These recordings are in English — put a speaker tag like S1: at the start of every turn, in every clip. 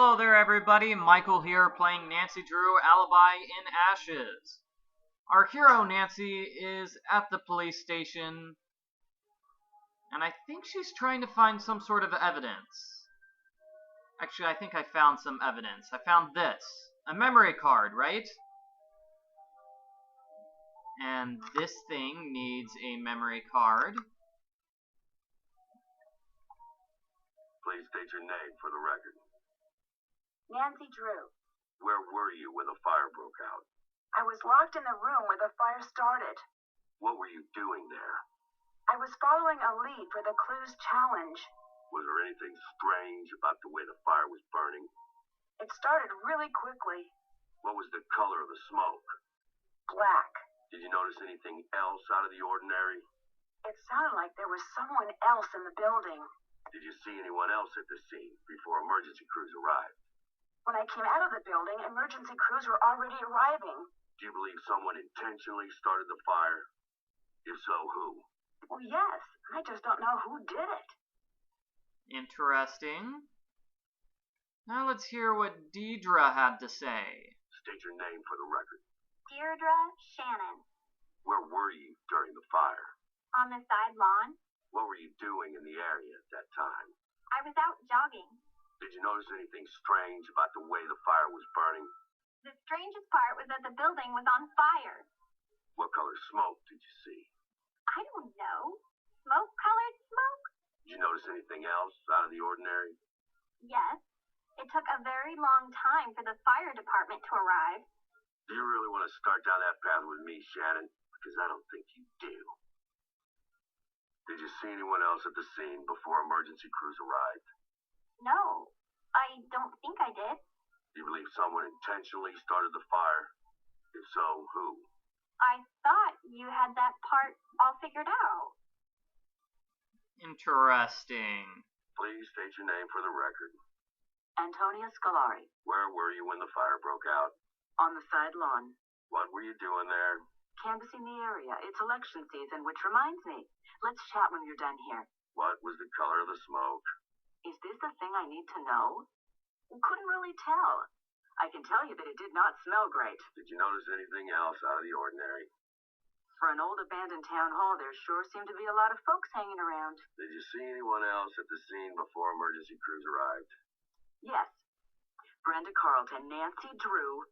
S1: Hello there, everybody. Michael here, playing Nancy Drew, Alibi in Ashes. Our hero, Nancy, is at the police station, and I think she's trying to find some sort of evidence. Actually, I think I found some evidence. I found this. A memory card, right? And this thing needs a memory card.
S2: Please state your name for the record.
S3: Nancy Drew.
S2: Where were you when the fire broke out?
S3: I was locked in the room where the fire started.
S2: What were you doing there?
S3: I was following a lead for the Clues Challenge.
S2: Was there anything strange about the way the fire was burning?
S3: It started really quickly.
S2: What was the color of the smoke?
S3: Black.
S2: Did you notice anything else out of the ordinary?
S3: It sounded like there was someone else in the building.
S2: Did you see anyone else at the scene before emergency crews arrived?
S3: When I came out of the building, emergency crews were already arriving.
S2: Do you believe someone intentionally started the fire? If so, who?
S3: Well, yes. I just don't know who did it.
S1: Interesting. Now let's hear what Deirdre had to say.
S2: State your name for the record.
S4: Deirdre Shannon.
S2: Where were you during the fire?
S4: On the side lawn.
S2: What were you doing in the area at that time?
S4: I was out jogging.
S2: Did you notice anything strange about the way the fire was burning?
S4: The strangest part was that the building was on fire.
S2: What color smoke did you see?
S4: I don't know. Smoke-colored smoke?
S2: Did you notice anything else out of the ordinary?
S4: Yes. It took a very long time for the fire department to arrive.
S2: Do you really want to start down that path with me, Shannon? Because I don't think you do. Did you see anyone else at the scene before emergency crews arrived?
S4: No, I don't think I did.
S2: Do you believe someone intentionally started the fire? If so, who?
S4: I thought you had that part all figured out.
S1: Interesting.
S2: Please state your name for the record.
S3: Antonia Scolari.
S2: Where were you when the fire broke out?
S3: On the side lawn.
S2: What were you doing there?
S3: Canvassing the area. It's election season, which reminds me. Let's chat when you're done here.
S2: What was the color of the smoke?
S3: Is this the thing I need to know? Couldn't really tell. I can tell you that it did not smell great.
S2: Did you notice anything else out of the ordinary?
S3: For an old abandoned town hall, there sure seemed to be a lot of folks hanging around.
S2: Did you see anyone else at the scene before emergency crews arrived?
S3: Yes. Brenda Carlton, Nancy Drew,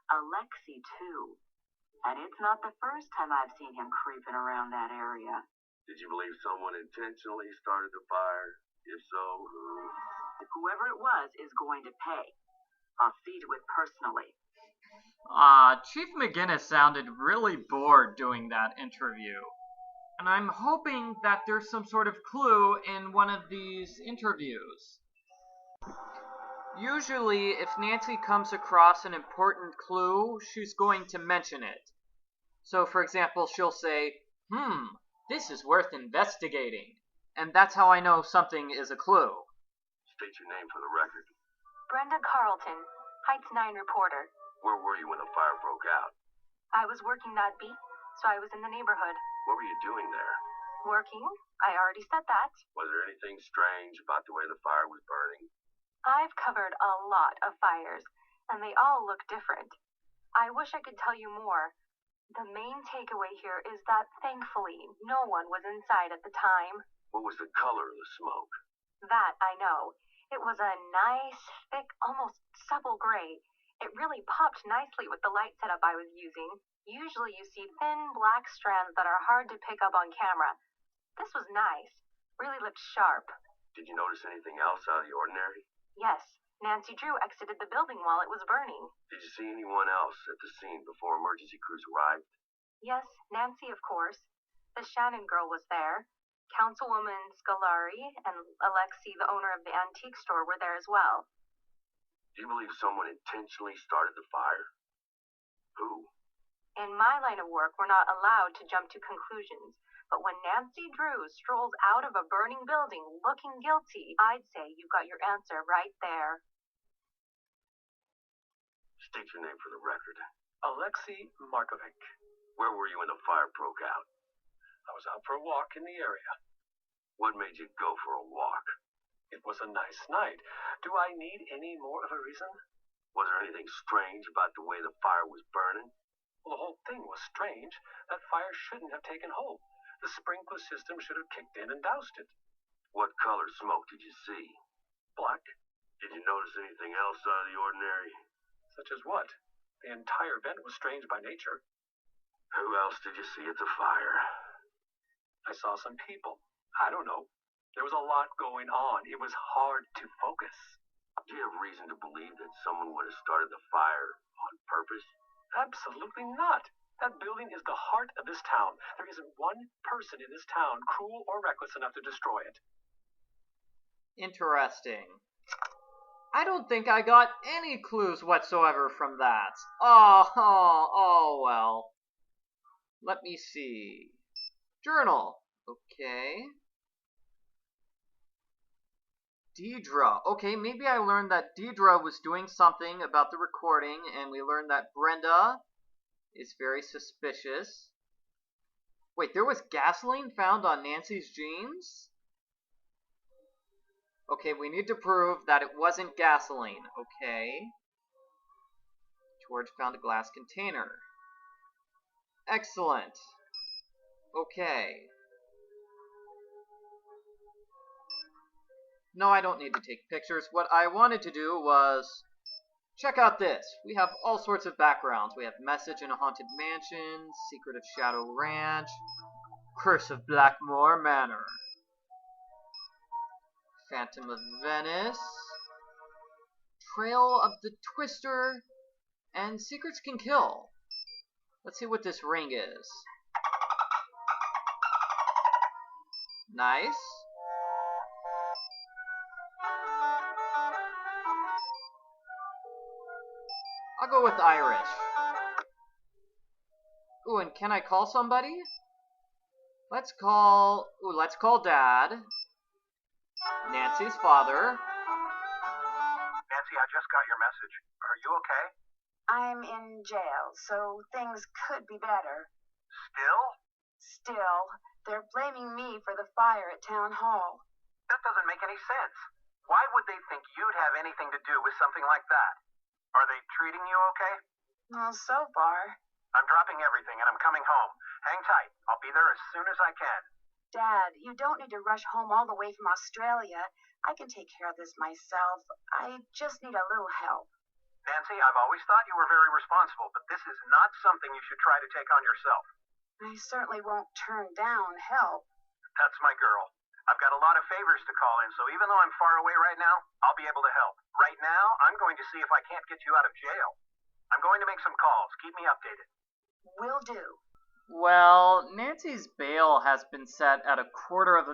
S3: Alexi too. And it's not the first time I've seen him creeping around that area.
S2: Did you believe someone intentionally started the fire? If so, who?
S3: Whoever it was is going to pay. I'll see to it personally.
S1: Chief McGinnis sounded really bored doing that interview. And I'm hoping that there's some sort of clue in one of these interviews. Usually, if Nancy comes across an important clue, she's going to mention it. So, for example, she'll say, this is worth investigating. And that's how I know something is a clue.
S2: State your name for the record.
S3: Brenda Carlton, Heights 9 reporter.
S2: Where were you when the fire broke out?
S3: I was working that beat, so I was in the neighborhood.
S2: What were you doing there?
S3: Working? I already said that.
S2: Was there anything strange about the way the fire was burning?
S3: I've covered a lot of fires, and they all look different. I wish I could tell you more. The main takeaway here is that, thankfully, no one was inside at the time.
S2: What was the color of the smoke?
S3: That I know. It was a nice, thick, almost supple gray. It really popped nicely with the light setup I was using. Usually you see thin, black strands that are hard to pick up on camera. This was nice. Really looked sharp.
S2: Did you notice anything else out of the ordinary?
S3: Yes. Nancy Drew exited the building while it was burning.
S2: Did you see anyone else at the scene before emergency crews arrived?
S3: Yes, Nancy, of course. The Shannon girl was there. Councilwoman Scolari and Alexi, the owner of the antique store, were there as well.
S2: Do you believe someone intentionally started the fire? Who?
S3: In my line of work, we're not allowed to jump to conclusions. But when Nancy Drew strolls out of a burning building looking guilty, I'd say you've got your answer right there.
S2: State your name for the record.
S5: Alexei Markovic.
S2: Where were you when the fire broke out?
S5: I was out for a walk in the area.
S2: What made you go for a walk?
S5: It was a nice night. Do I need any more of a reason?
S2: Was there anything strange about the way the fire was burning?
S5: Well, the whole thing was strange. That fire shouldn't have taken hold. The sprinkler system should have kicked in and doused it.
S2: What color smoke did you see?
S5: Black?
S2: Did you notice anything else out of the ordinary?
S5: Such as what? The entire event was strange by nature.
S2: Who else did you see at the fire?
S5: I saw some people. I don't know. There was a lot going on. It was hard to focus.
S2: Do you have reason to believe that someone would have started the fire on purpose?
S5: Absolutely not. That building is the heart of this town. There isn't one person in this town cruel or reckless enough to destroy it.
S1: Interesting. I don't think I got any clues whatsoever from that. Oh well. Let me see. Journal. Okay. Deirdre. Okay, maybe I learned that Deirdre was doing something about the recording, and we learned that Brenda is very suspicious. Wait, there was gasoline found on Nancy's jeans? Okay, we need to prove that it wasn't gasoline. Okay. George found a glass container. Excellent. Okay. No, I don't need to take pictures. What I wanted to do was check out this. We have all sorts of backgrounds. We have Message in a Haunted Mansion, Secret of Shadow Ranch, Curse of Blackmore Manor, Phantom of Venice, Trail of the Twister, and Secrets Can Kill. Let's see what this ring is. Nice. I'll go with Irish. Ooh, and can I call somebody? Let's call Dad. Nancy's father.
S2: Nancy, I just got your message. Are you okay?
S6: I'm in jail, so things could be better.
S2: Still?
S6: Still, they're blaming me for the fire at Town Hall.
S2: That doesn't make any sense. Why would they think you'd have anything to do with something like that? Are they treating you okay?
S6: Well, so far.
S2: I'm dropping everything and I'm coming home. Hang tight. I'll be there as soon as I can.
S6: Dad, you don't need to rush home all the way from Australia. I can take care of this myself. I just need a little help.
S2: Nancy, I've always thought you were very responsible, but this is not something you should try to take on yourself.
S6: I certainly won't turn down help.
S2: That's my girl. I've got a lot of favors to call in, so even though I'm far away right now, I'll be able to help. Right now, I'm going to see if I can't get you out of jail. I'm going to make some calls. Keep me updated.
S6: Will do.
S1: Well, Nancy's bail has been set at $250,000,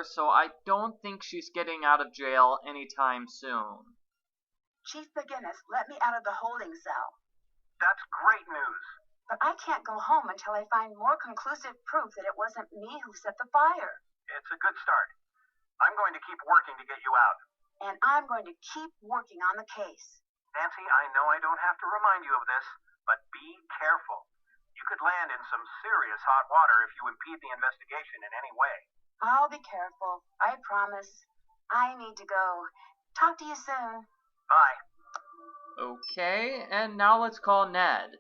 S1: so I don't think she's getting out of jail anytime soon.
S6: Chief McGinnis let me out of the holding cell.
S2: That's great news.
S6: But I can't go home until I find more conclusive proof that it wasn't me who set the fire.
S2: It's a good start. I'm going to keep working to get you out.
S6: And I'm going to keep working on the case.
S2: Nancy, I know I don't have to remind you of this, but be careful. You could land in some serious hot water if you impede the investigation in any way.
S6: I'll be careful. I promise. I need to go. Talk to you soon.
S2: Bye.
S1: Okay, and now let's call Ned.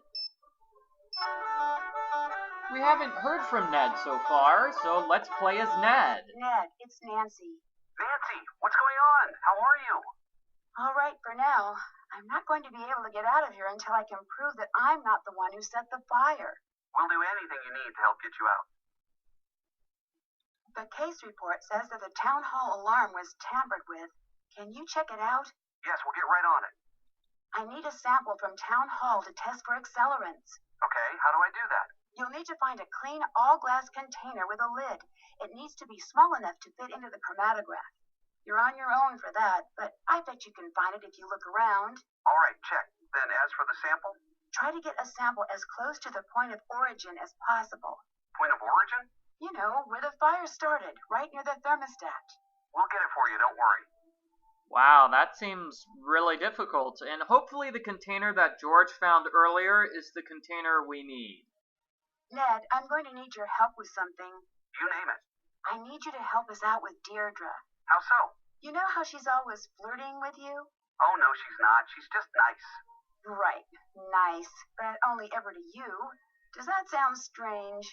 S1: We haven't heard from Ned so far, so let's play as Ned.
S6: Ned, it's Nancy.
S2: Nancy, what's going on? How are you?
S6: All right for now. I'm not going to be able to get out of here until I can prove that I'm not the one who set the fire.
S2: We'll do anything you need to help get you out.
S6: The case report says that the town hall alarm was tampered with. Can you check it out?
S2: Yes, we'll get right on it.
S6: I need a sample from town hall to test for accelerants.
S2: Okay, how do I do that?
S6: You'll need to find a clean all-glass container with a lid. It needs to be small enough to fit into the chromatograph. You're on your own for that, but I bet you can find it if you look around.
S2: All right, check. Then as for the sample?
S6: Try to get a sample as close to the point of origin as possible.
S2: Point of origin?
S6: You know, where the fire started, right near the thermostat.
S2: We'll get it for you, don't worry.
S1: Wow, that seems really difficult, and hopefully the container that George found earlier is the container we need.
S6: Ned, I'm going to need your help with something.
S2: You name it.
S6: I need you to help us out with Deirdre.
S2: How so?
S6: You know how she's always flirting with you?
S2: Oh, no, she's not. She's just nice.
S6: Right, nice, but only ever to you. Does that sound strange?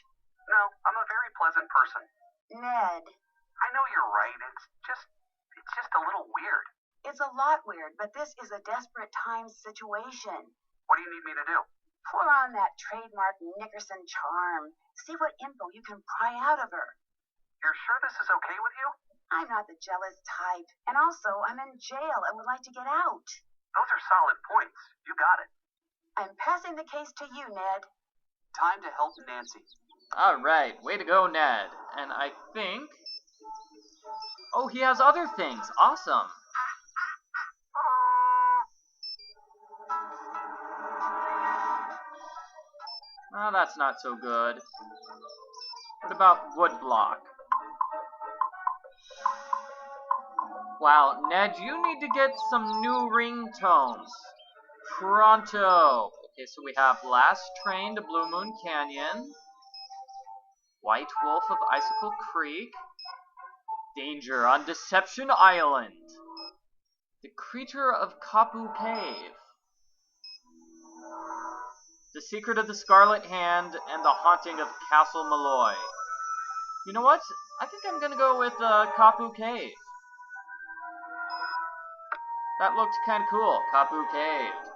S2: No, I'm a very pleasant person.
S6: Ned,
S2: I know you're right. It's just a little weird.
S6: it's a lot weird, but this is a desperate times situation.
S2: What do you need me to do?
S6: Pour on that trademark Nickerson charm. See what info you can pry out of her.
S2: You're sure this is okay with you?
S6: I'm not the jealous type, and also I'm in jail and would like to get out.
S2: Those are solid points. You got it.
S6: I'm passing the case to you, Ned.
S2: Time to help Nancy.
S1: Alright, way to go, Ned. And I think... Oh, he has other things. Awesome. Oh, that's not so good. What about woodblock? Wow, Ned, you need to get some new ringtones. Pronto. Okay, so we have Last Train to Blue Moon Canyon, White Wolf of Icicle Creek, Danger on Deception Island, The Creature of Kapu Cave, The Secret of the Scarlet Hand, and The Haunting of Castle Malloy. You know what? I think I'm gonna go with Kapu Cave. That looked kind of cool, Kapu Cave.